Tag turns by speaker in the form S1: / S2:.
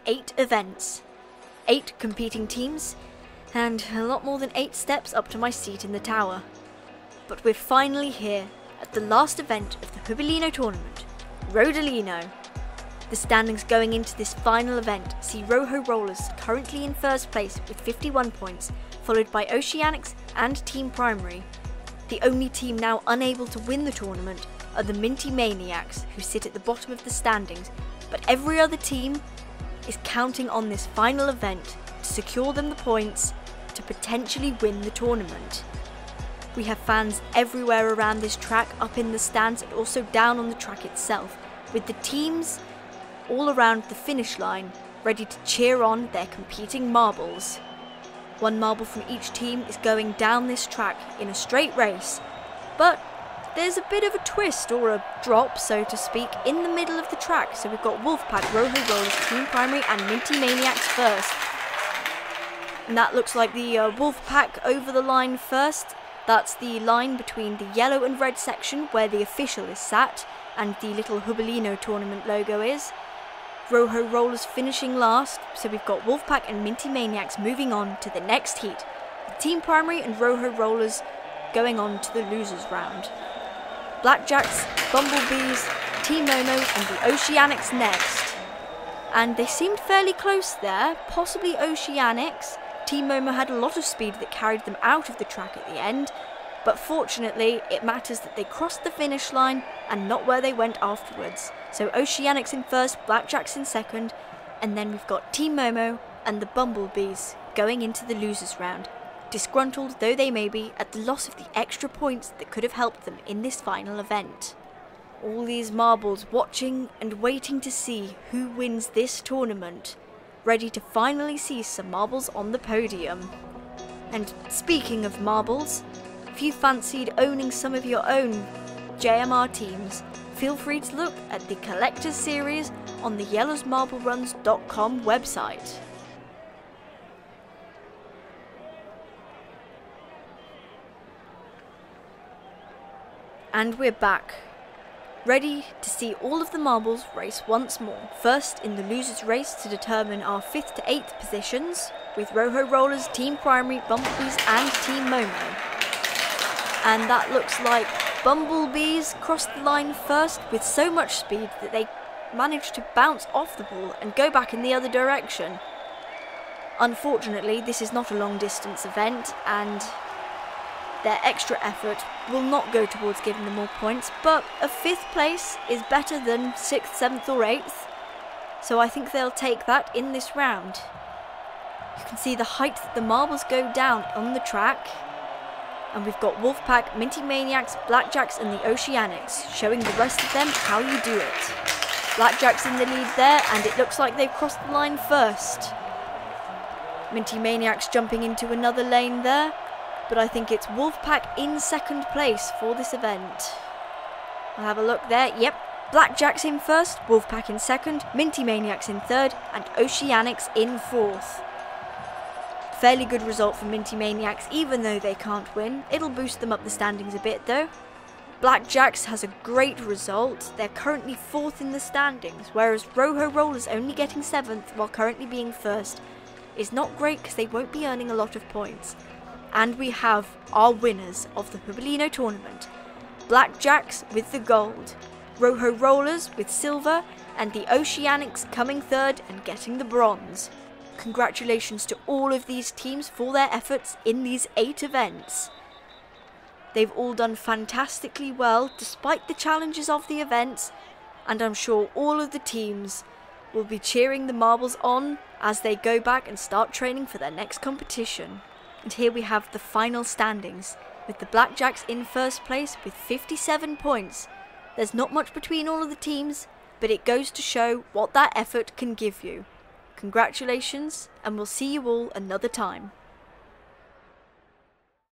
S1: 8 events, 8 competing teams, and a lot more than 8 steps up to my seat in the tower. But we're finally here at the last event of the Hubelino Tournament, Rodelino. The standings going into this final event see Rojo Rollers currently in first place with 51 points, followed by Oceanics and Team Primary. The only team now unable to win the tournament are the Minty Maniacs, who sit at the bottom of the standings, but every other team is counting on this final event to secure them the points to potentially win the tournament. We have fans everywhere around this track, up in the stands and also down on the track itself, with the teams all around the finish line ready to cheer on their competing marbles. One marble from each team is going down this track in a straight race, but there's a bit of a twist, or a drop so to speak, in the middle of the track. So we've got Wolfpack, Rojo Rollers, Team Primary and Minty Maniacs first. And that looks like the Wolfpack over the line first. That's the line between the yellow and red section where the official is sat and the little Hubelino Tournament logo is. Rojo Rollers finishing last, so we've got Wolfpack and Minty Maniacs moving on to the next heat, with Team Primary and Rojo Rollers going on to the losers round. Blackjacks, Bumblebees, Team Momo and the Oceanics next. And they seemed fairly close there, possibly Oceanics. Team Momo had a lot of speed that carried them out of the track at the end, but fortunately it matters that they crossed the finish line and not where they went afterwards. So Oceanics in first, Blackjacks in second, and then we've got Team Momo and the Bumblebees going into the losers round, disgruntled though they may be at the loss of the extra points that could have helped them in this final event. All these marbles watching and waiting to see who wins this tournament, ready to finally see some marbles on the podium. And speaking of marbles, if you fancied owning some of your own JMR teams, feel free to look at the Collectors series on the yellowsmarbleruns.com website. And we're back, ready to see all of the marbles race once more. First in the losers race to determine our 5th to 8th positions, with Rojo Rollers, Team Primary, Bumblebees and Team Momo. And that looks like Bumblebees crossed the line first with so much speed that they managed to bounce off the ball and go back in the other direction. Unfortunately, this is not a long distance event and their extra effort will not go towards giving them more points, but a 5th place is better than 6th, 7th or 8th, so I think they'll take that in this round. You can see the height that the marbles go down on the track, and we've got Wolfpack, Minty Maniacs, Blackjacks and the Oceanics, showing the rest of them how you do it. Blackjack's in the lead there, and it looks like they've crossed the line first. Minty Maniacs jumping into another lane there, but I think it's Wolfpack in second place for this event. I'll have a look there. Yep, Blackjacks in first, Wolfpack in second, Minty Maniacs in third, and Oceanics in fourth. Fairly good result for Minty Maniacs, even though they can't win. It'll boost them up the standings a bit though. Blackjacks has a great result. They're currently 4th in the standings, whereas Rojo Rollers only getting 7th while currently being 1st is not great because they won't be earning a lot of points. And we have our winners of the Hubelino Tournament. Blackjacks with the gold, Rojo Rollers with silver, and the Oceanics coming 3rd and getting the bronze. Congratulations to all of these teams for their efforts in these 8 events. They've all done fantastically well despite the challenges of the events, and I'm sure all of the teams will be cheering the marbles on as they go back and start training for their next competition. And here we have the final standings, with the Blackjacks in first place with 57 points. There's not much between all of the teams, but it goes to show what that effort can give you. Congratulations, and we'll see you all another time.